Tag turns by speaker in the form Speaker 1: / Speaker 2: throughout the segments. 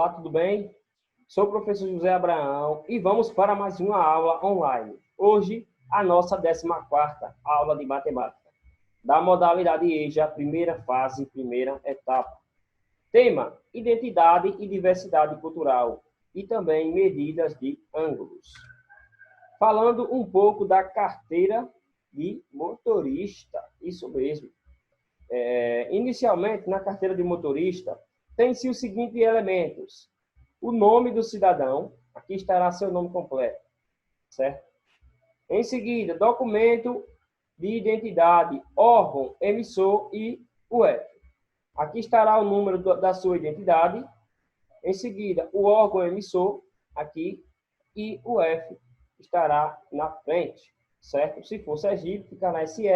Speaker 1: Olá, tudo bem? Sou o professor José Abraão e vamos para mais uma aula online. Hoje, a nossa 14ª aula de matemática, da modalidade EJA, primeira fase, primeira etapa. Tema: identidade e diversidade cultural e também medidas de ângulos. Falando um pouco da carteira de motorista, isso mesmo. Inicialmente, na carteira de motorista, tem-se os seguintes elementos: o nome do cidadão, aqui estará seu nome completo, certo? Em seguida, documento de identidade, órgão, emissor e o F. Aqui estará o número da sua identidade. Em seguida, o órgão emissor, aqui, e o F estará na frente, certo? Se for Sergipe, ficará SE,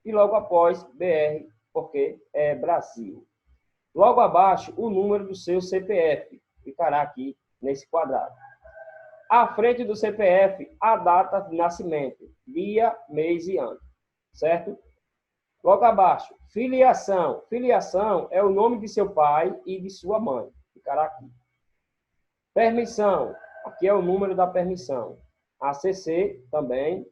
Speaker 1: e logo após BR, porque é Brasil. Logo abaixo, o número do seu CPF, ficará aqui nesse quadrado. À frente do CPF, a data de nascimento, dia, mês e ano, certo? Logo abaixo, filiação. Filiação é o nome de seu pai e de sua mãe, ficará aqui. Permissão, aqui é o número da permissão. ACC também.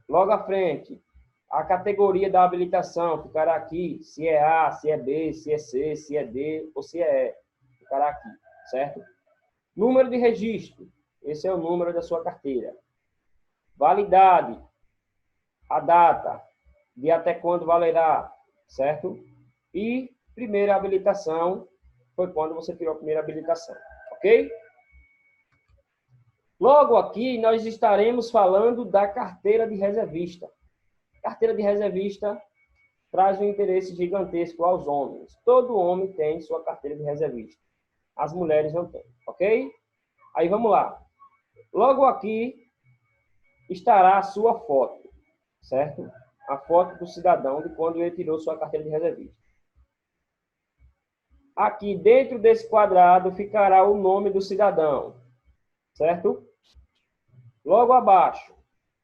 Speaker 1: Logo à frente, a categoria da habilitação ficará aqui, se é A, se é B, se é C, se é D ou se é E, ficará aqui, certo? Número de registro, esse é o número da sua carteira. Validade, a data, de até quando valerá, certo? E primeira habilitação, foi quando você tirou a primeira habilitação, ok? Logo aqui, nós estaremos falando da carteira de reservista. Carteira de reservista traz um interesse gigantesco aos homens. Todo homem tem sua carteira de reservista. As mulheres não têm, ok? Aí vamos lá. Logo aqui estará a sua foto, certo? A foto do cidadão de quando ele tirou sua carteira de reservista. Aqui dentro desse quadrado ficará o nome do cidadão, certo? Logo abaixo,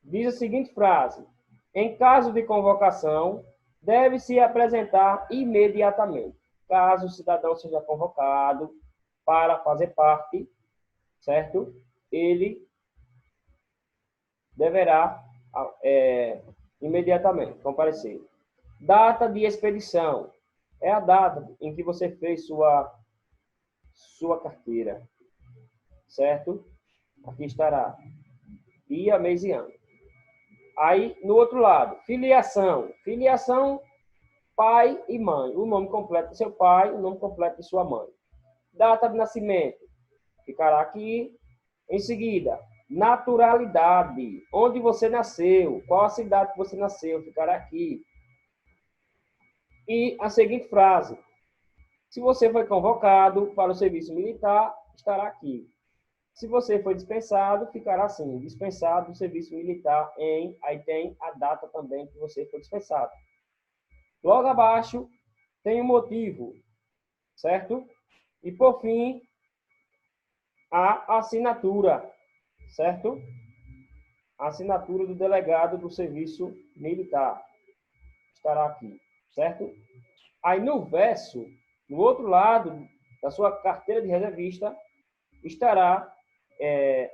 Speaker 1: diz a seguinte frase: em caso de convocação, deve-se apresentar imediatamente. Caso o cidadão seja convocado para fazer parte, certo? Ele deverá imediatamente comparecer. Data de expedição é a data em que você fez sua carteira, certo? Aqui estará dia, mês e ano. Aí, no outro lado, filiação. Filiação, pai e mãe. O nome completo do seu pai, o nome completo de sua mãe. Data de nascimento, ficará aqui. Em seguida, naturalidade. Onde você nasceu, qual a cidade que você nasceu, ficará aqui. E a seguinte frase: se você foi convocado para o serviço militar, estará aqui. Se você foi dispensado, ficará assim: dispensado do serviço militar em... Aí tem a data também que você foi dispensado. Logo abaixo tem o motivo, certo? E por fim, a assinatura, certo? A assinatura do delegado do serviço militar estará aqui, certo? Aí no verso, no outro lado da sua carteira de reservista, estará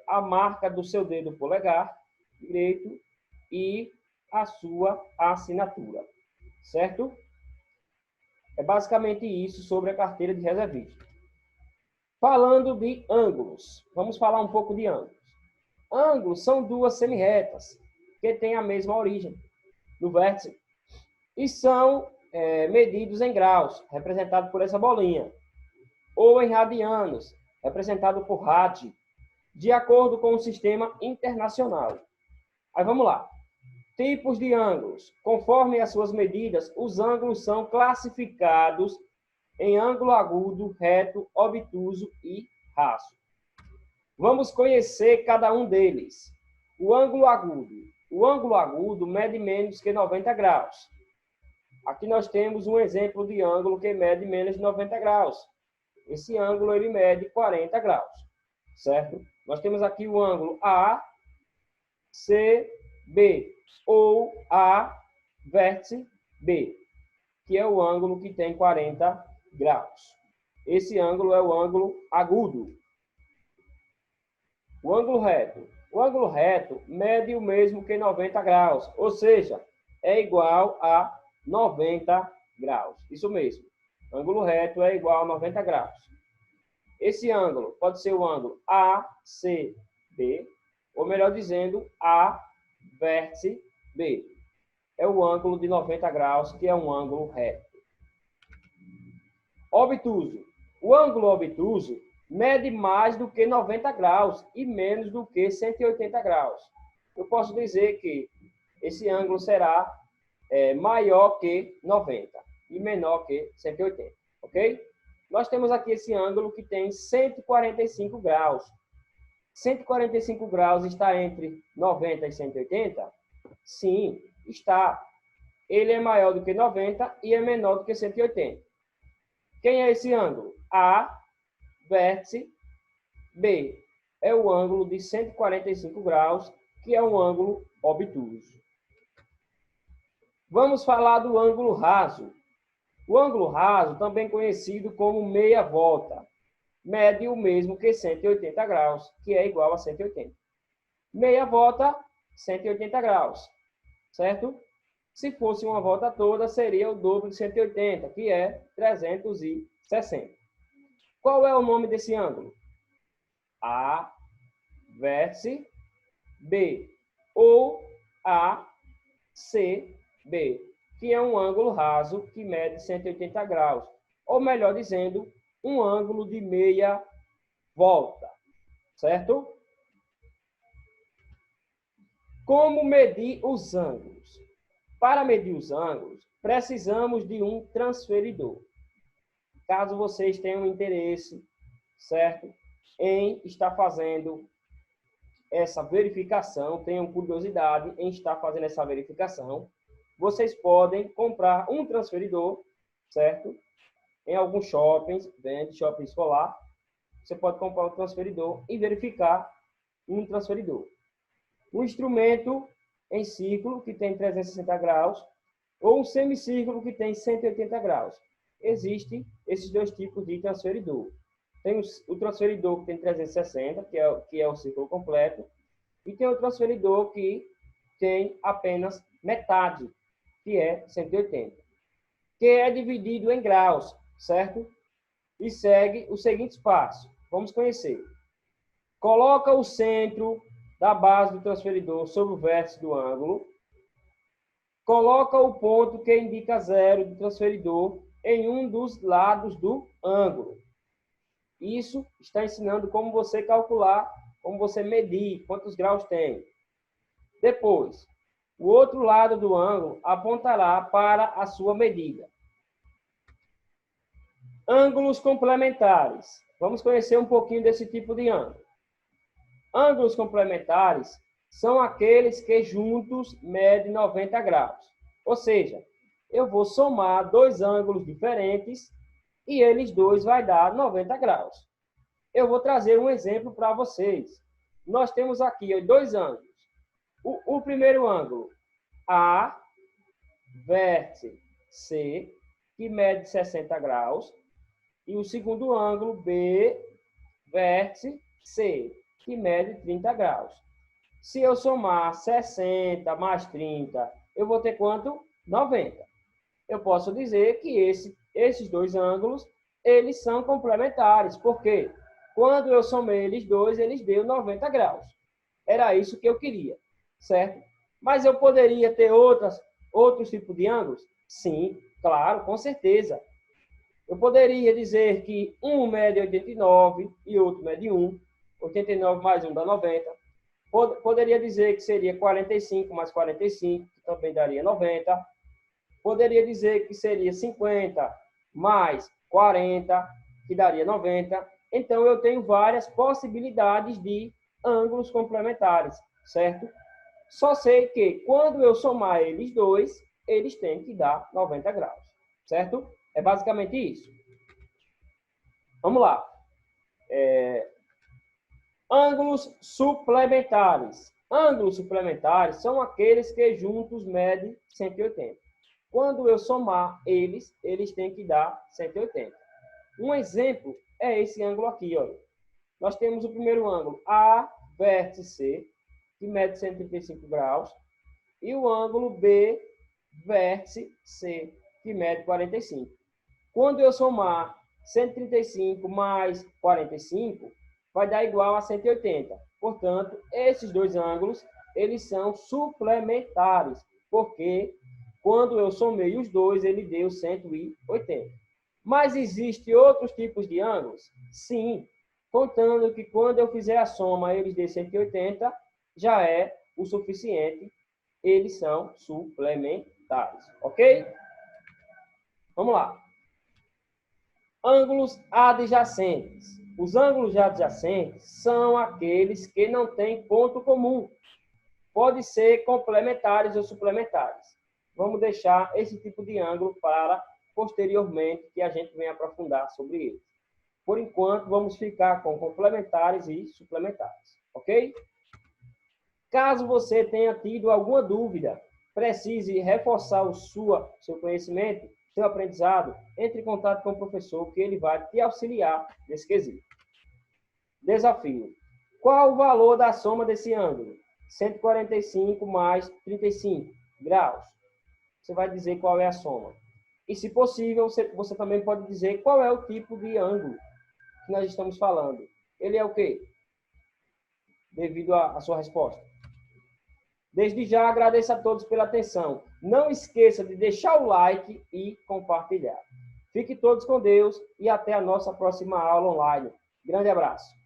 Speaker 1: a marca do seu dedo polegar direito e a sua assinatura, certo? É basicamente isso sobre a carteira de reservista. Falando de ângulos, vamos falar um pouco de ângulos. Ângulos são duas semirretas que têm a mesma origem no vértice e são medidos em graus, representado por essa bolinha, ou em radianos, representado por rad, de acordo com o sistema internacional. Aí vamos lá. Tipos de ângulos. Conforme as suas medidas, os ângulos são classificados em ângulo agudo, reto, obtuso e raso. Vamos conhecer cada um deles. O ângulo agudo. O ângulo agudo mede menos que 90 graus. Aqui nós temos um exemplo de ângulo que mede menos de 90 graus. Esse ângulo ele mede 40 graus, certo? Nós temos aqui o ângulo ACB, ou A vértice B, que é o ângulo que tem 40 graus. Esse ângulo é o ângulo agudo. O ângulo reto. O ângulo reto mede o mesmo que 90 graus, ou seja, é igual a 90 graus. Isso mesmo. Ângulo reto é igual a 90 graus. Esse ângulo pode ser o ângulo ACB, ou melhor dizendo, A vértice B. É o ângulo de 90 graus, que é um ângulo reto. Obtuso. O ângulo obtuso mede mais do que 90 graus e menos do que 180 graus. Eu posso dizer que esse ângulo será maior que 90 e menor que 180, ok? Nós temos aqui esse ângulo que tem 145 graus. 145 graus está entre 90 e 180? Sim, está. Ele é maior do que 90 e é menor do que 180. Quem é esse ângulo? A vértice B. É o ângulo de 145 graus, que é um ângulo obtuso. Vamos falar do ângulo raso. O ângulo raso, também conhecido como meia volta, mede o mesmo que 180 graus, que é igual a 180. Meia volta, 180 graus, certo? Se fosse uma volta toda, seria o dobro de 180, que é 360. Qual é o nome desse ângulo? A vértice B, ou ACB, que é um ângulo raso que mede 180 graus, ou melhor dizendo, um ângulo de meia volta, certo? Como medir os ângulos? Para medir os ângulos, precisamos de um transferidor. Caso vocês tenham interesse, certo, em estar fazendo essa verificação, tenham curiosidade em estar fazendo essa verificação, vocês podem comprar um transferidor, certo? Em alguns shoppings, vende shopping escolar, você pode comprar um transferidor e verificar um transferidor. Um instrumento em círculo, que tem 360 graus, ou um semicírculo, que tem 180 graus. Existem esses dois tipos de transferidor. Tem o transferidor que tem 360, que é o círculo completo, e tem o transferidor que tem apenas metade, que é 180, que é dividido em graus, certo? E segue os seguintes passos. Vamos conhecer. Coloca o centro da base do transferidor sobre o vértice do ângulo. Coloca o ponto que indica zero do transferidor em um dos lados do ângulo. Isso está ensinando como você calcular, como você medir, quantos graus tem. Depois, o outro lado do ângulo apontará para a sua medida. Ângulos complementares. Vamos conhecer um pouquinho desse tipo de ângulo. Ângulos complementares são aqueles que juntos medem 90 graus. Ou seja, eu vou somar dois ângulos diferentes e eles dois vai dar 90 graus. Eu vou trazer um exemplo para vocês. Nós temos aqui dois ângulos. O primeiro ângulo, A, vértice C, que mede 60 graus. E o segundo ângulo, B, vértice C, que mede 30 graus. Se eu somar 60 mais 30, eu vou ter quanto? 90. Eu posso dizer que esses dois ângulos, eles são complementares. Por quê? Quando eu somei eles dois, eles deu 90 graus. Era isso que eu queria, certo? Mas eu poderia ter outros tipos de ângulos? Sim, claro, com certeza. Eu poderia dizer que um mede 89 e outro mede 1. 89 mais 1 dá 90. Poderia dizer que seria 45 mais 45, que também daria 90. Poderia dizer que seria 50 mais 40, que daria 90. Então, eu tenho várias possibilidades de ângulos complementares, certo? Só sei que, quando eu somar eles dois, eles têm que dar 90 graus, certo? É basicamente isso. Vamos lá. Ângulos suplementares. Ângulos suplementares são aqueles que juntos medem 180. Quando eu somar eles têm que dar 180. Um exemplo é esse ângulo aqui, olha. Nós temos o primeiro ângulo A, vértice C, que mede 135 graus, e o ângulo B, vértice C, que mede 45. Quando eu somar 135 mais 45, vai dar igual a 180. Portanto, esses dois ângulos, eles são suplementares, porque quando eu somei os dois, ele deu 180. Mas existem outros tipos de ângulos? Sim, contando que quando eu fizer a soma, eles dê 180, já é o suficiente. Eles são suplementares, ok? Vamos lá. Ângulos adjacentes. Os ângulos adjacentes são aqueles que não têm ponto comum. Pode ser complementares ou suplementares. Vamos deixar esse tipo de ângulo para posteriormente que a gente venha aprofundar sobre ele. Por enquanto, vamos ficar com complementares e suplementares, ok? Caso você tenha tido alguma dúvida, precise reforçar o seu conhecimento, seu aprendizado, entre em contato com o professor, que ele vai te auxiliar nesse quesito. Desafio. Qual o valor da soma desse ângulo? 145 mais 35 graus. Você vai dizer qual é a soma. E, se possível, você também pode dizer qual é o tipo de ângulo que nós estamos falando. Ele é o quê? Devido à sua resposta. Desde já, agradeço a todos pela atenção. Não esqueça de deixar o like e compartilhar. Fiquem todos com Deus e até a nossa próxima aula online. Grande abraço.